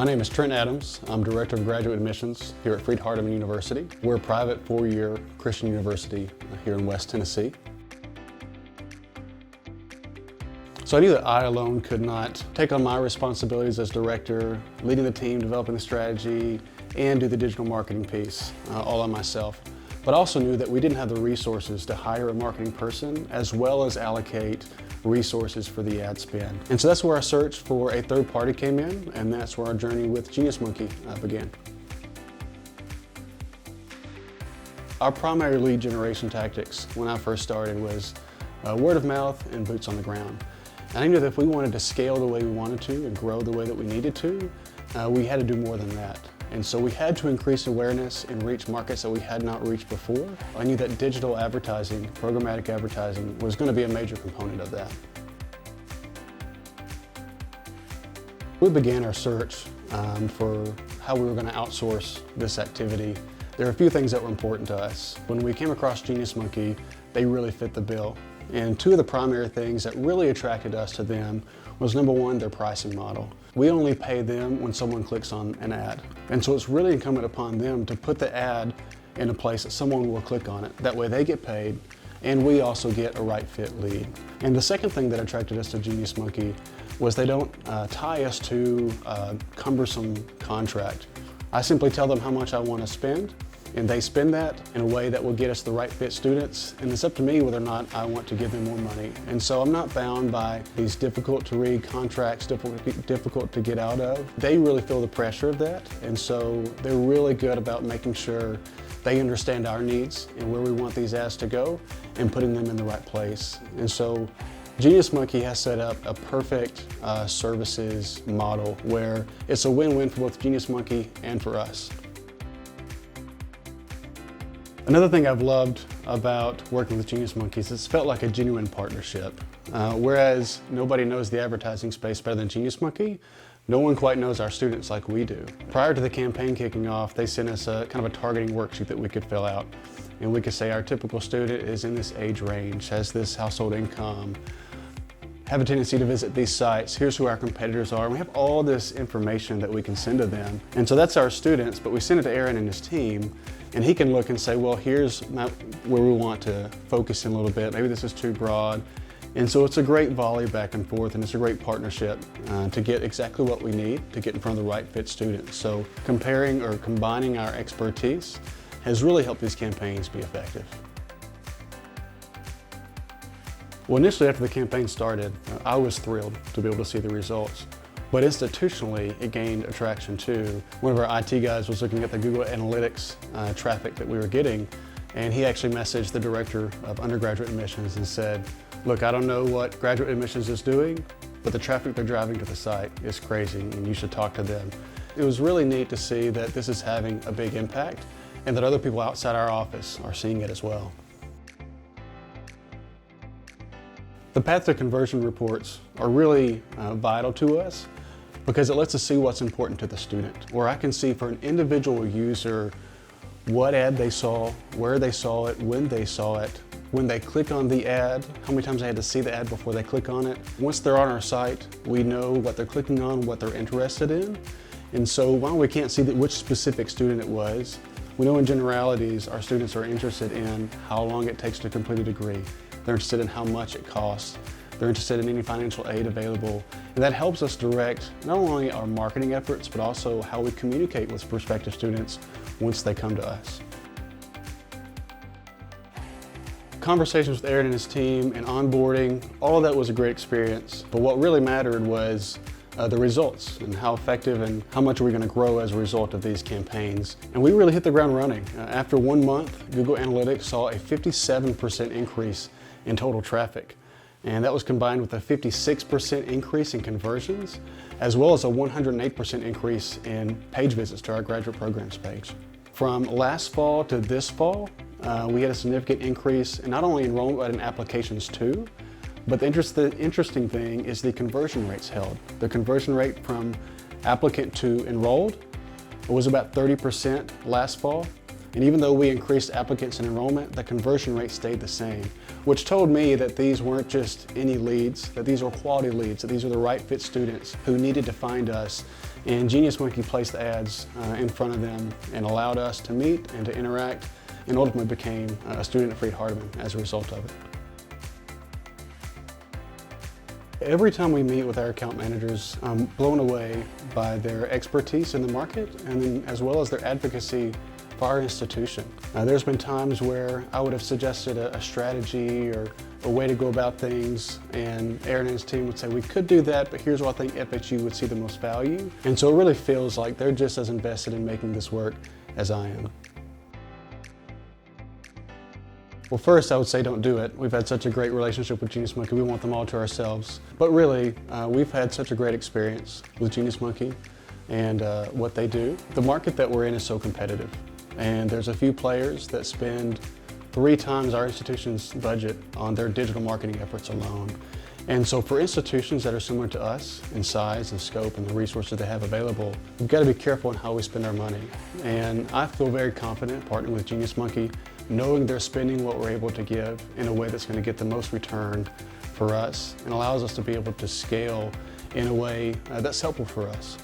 My name is Trent Adams. I'm Director of Graduate Admissions here at Freed-Hardeman University. We're a private four-year Christian university here in West Tennessee. So I knew that I alone could not take on my responsibilities as director, leading the team, developing the strategy, and do the digital marketing piece all on myself. But I also knew that we didn't have the resources to hire a marketing person as well as allocate resources for the ad spend. And so that's where our search for a third party came in, and that's where our journey with Genius Monkey began. Our primary lead generation tactics when I first started was word of mouth and boots on the ground. And I knew that if we wanted to scale the way we wanted to and grow the way that we needed to, we had to do more than that. And so we had to increase awareness and reach markets that we had not reached before. I knew that digital advertising, programmatic advertising, was going to be a major component of that. We began our search for how we were going to outsource this activity. There are a few things that were important to us. When we came across Genius Monkey, they really fit the bill. And two of the primary things that really attracted us to them was, number one, their pricing model. We only pay them when someone clicks on an ad. And so it's really incumbent upon them to put the ad in a place that someone will click on it. That way they get paid, and we also get a right fit lead. And the second thing that attracted us to Genius Monkey was they don't tie us to a cumbersome contract. I simply tell them how much I want to spend, and they spend that in a way that will get us the right fit students, and it's up to me whether or not I want to give them more money. And so I'm not bound by these difficult to read contracts, difficult to get out of. They really feel the pressure of that, and so they're really good about making sure they understand our needs and where we want these ads to go and putting them in the right place. And so Genius Monkey has set up a perfect services model where it's a win-win for both Genius Monkey and for us. Another thing I've loved about working with Genius Monkey is it's felt like a genuine partnership. Whereas nobody knows the advertising space better than Genius Monkey, no one quite knows our students like we do. Prior to the campaign kicking off, they sent us a kind of a targeting worksheet that we could fill out. And we could say our typical student is in this age range, has this household income, have a tendency to visit these sites, here's who our competitors are. And we have all this information that we can send to them. And so that's our students, but we send it to Aaron and his team, and he can look and say, well, here's where we want to focus in a little bit. Maybe this is too broad. And so it's a great volley back and forth, and it's a great partnership to get exactly what we need to get in front of the right fit students. So comparing or combining our expertise has really helped these campaigns be effective. Well, initially after the campaign started, I was thrilled to be able to see the results. But institutionally, it gained attraction too. One of our IT guys was looking at the Google Analytics traffic that we were getting, and he actually messaged the director of undergraduate admissions and said, look, I don't know what graduate admissions is doing, but the traffic they're driving to the site is crazy, and you should talk to them. It was really neat to see that this is having a big impact, and that other people outside our office are seeing it as well. The path to conversion reports are really vital to us because it lets us see what's important to the student, where I can see for an individual user what ad they saw, where they saw it, when they click on the ad, how many times they had to see the ad before they click on it. Once they're on our site, we know what they're clicking on, what they're interested in. And so while we can't see which specific student it was, we know in generalities our students are interested in how long it takes to complete a degree. They're interested in how much it costs. They're interested in any financial aid available. And that helps us direct not only our marketing efforts, but also how we communicate with prospective students once they come to us. Conversations with Aaron and his team and onboarding, all of that was a great experience. But what really mattered was the results and how effective and how much are we going to grow as a result of these campaigns. And we really hit the ground running. After 1 month, Google Analytics saw a 57% increase in total traffic. And that was combined with a 56% increase in conversions, as well as a 108% increase in page visits to our graduate programs page. From last fall to this fall, we had a significant increase in not only enrollment, but in applications too. But the interesting thing is the conversion rates held. The conversion rate from applicant to enrolled was about 30% last fall. And even though we increased applicants and enrollment, the conversion rate stayed the same, which told me that these weren't just any leads, that these were quality leads, that these were the right fit students who needed to find us And Genius Monkey placed ads in front of them and allowed us to meet and to interact, and ultimately became a student at Freed-Hardeman as a result of it. Every time we meet with our account managers, I'm blown away by their expertise in the market, and then as well as their advocacy for our institution. There's been times where I would have suggested a strategy or a way to go about things, and Aaron and his team would say, we could do that, but here's where I think FHU would see the most value. And so it really feels like they're just as invested in making this work as I am. Well, first I would say don't do it. We've had such a great relationship with Genius Monkey, we want them all to ourselves. But really, we've had such a great experience with Genius Monkey and what they do. The market that we're in is so competitive, and there's a few players that spend 3 times our institution's budget on their digital marketing efforts alone. And so for institutions that are similar to us in size and scope and the resources they have available, we've got to be careful in how we spend our money. And I feel very confident partnering with Genius Monkey, knowing they're spending what we're able to give in a way that's going to get the most return for us and allows us to be able to scale in a way that's helpful for us.